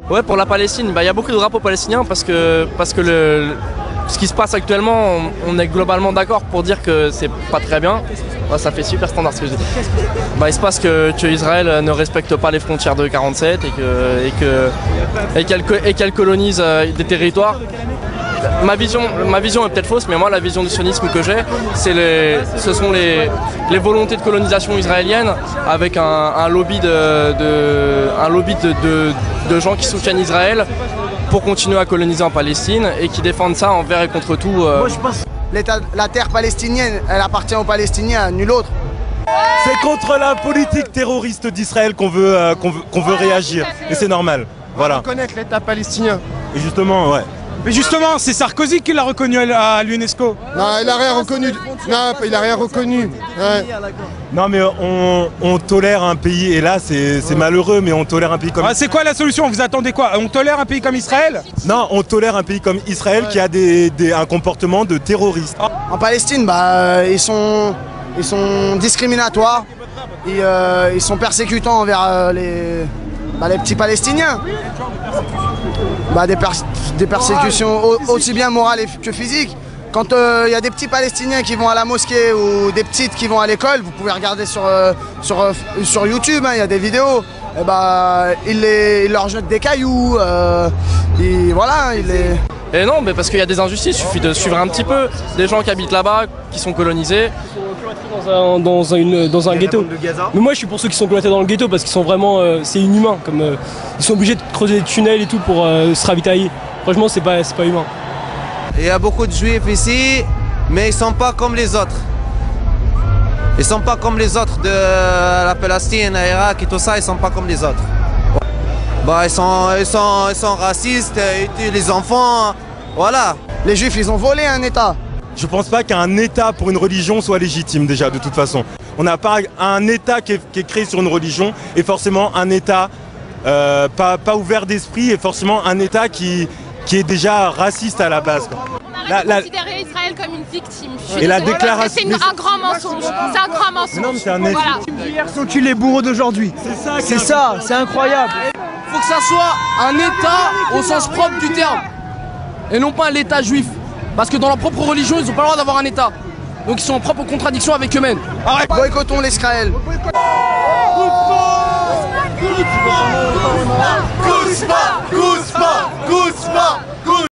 Ouais, pour la Palestine, il y a beaucoup de drapeaux palestiniens parce que ce qui se passe actuellement, on est globalement d'accord pour dire que c'est pas très bien. Ouais, ça fait super standard ce que je dis. Il se passe que Israël ne respecte pas les frontières de 47 et qu'elle colonise des territoires. Ma vision est peut-être fausse, mais moi la vision du sionisme que j'ai, ce sont les volontés de colonisation israélienne avec un lobby de gens qui soutiennent Israël pour continuer à coloniser en Palestine et qui défendent ça envers et contre tout. Moi je pense la terre palestinienne, elle appartient aux Palestiniens, nul autre. C'est contre la politique terroriste d'Israël qu'on veut réagir, et c'est normal. Voilà. Reconnaître l'État palestinien. Et justement, ouais. Mais justement, c'est Sarkozy qui l'a reconnu à l'UNESCO. Non, il n'a rien reconnu. Non, il n'a rien reconnu. Ouais. Non, mais on tolère un pays, et là c'est malheureux, mais on tolère un pays comme... C'est quoi la solution? Vous attendez quoi? On tolère un pays comme Israël? Non, on tolère un pays comme Israël qui a un comportement de terroriste. En Palestine, ils sont discriminatoires, ils sont persécutants envers les petits Palestiniens. Des persécutions aussi bien morales que physiques. Quand il y a des petits Palestiniens qui vont à la mosquée ou des petites qui vont à l'école, vous pouvez regarder sur YouTube, il y a des vidéos. Ils leur jettent des cailloux, Et non, mais parce qu'il y a des injustices, il suffit de suivre un petit peu des gens qui habitent là-bas, qui sont colonisés. Dans un ghetto. Mais moi je suis pour ceux qui sont cloîtrés dans le ghetto parce qu'ils sont vraiment, c'est inhumain, ils sont obligés de creuser des tunnels et tout pour se ravitailler. Franchement c'est pas humain. Il y a beaucoup de juifs ici, mais ils sont pas comme les autres. Ils sont pas comme les autres de la Palestine, l'Irak et tout ça, ils sont pas comme les autres. Ils sont racistes, ils tuent les enfants, voilà. Les juifs ils ont volé un État. Je pense pas qu'un État pour une religion soit légitime déjà de toute façon. On n'a pas un État qui est créé sur une religion et forcément un État pas ouvert d'esprit et forcément un État qui est déjà raciste à la base. On arrête de considérer Israël comme une victime. Et la déclaration... C'est un grand mensonge. C'est un grand mensonge. Non, mais c'est un voilà. Hier sont tués les bourreaux d'aujourd'hui. C'est ça, c'est incroyable. Il faut que ça soit un État au sens propre du terme et non pas un État juif. Parce que dans leur propre religion, ils n'ont pas le droit d'avoir un État. Donc ils sont en propre contradiction avec eux-mêmes. Boycottons l'Israël.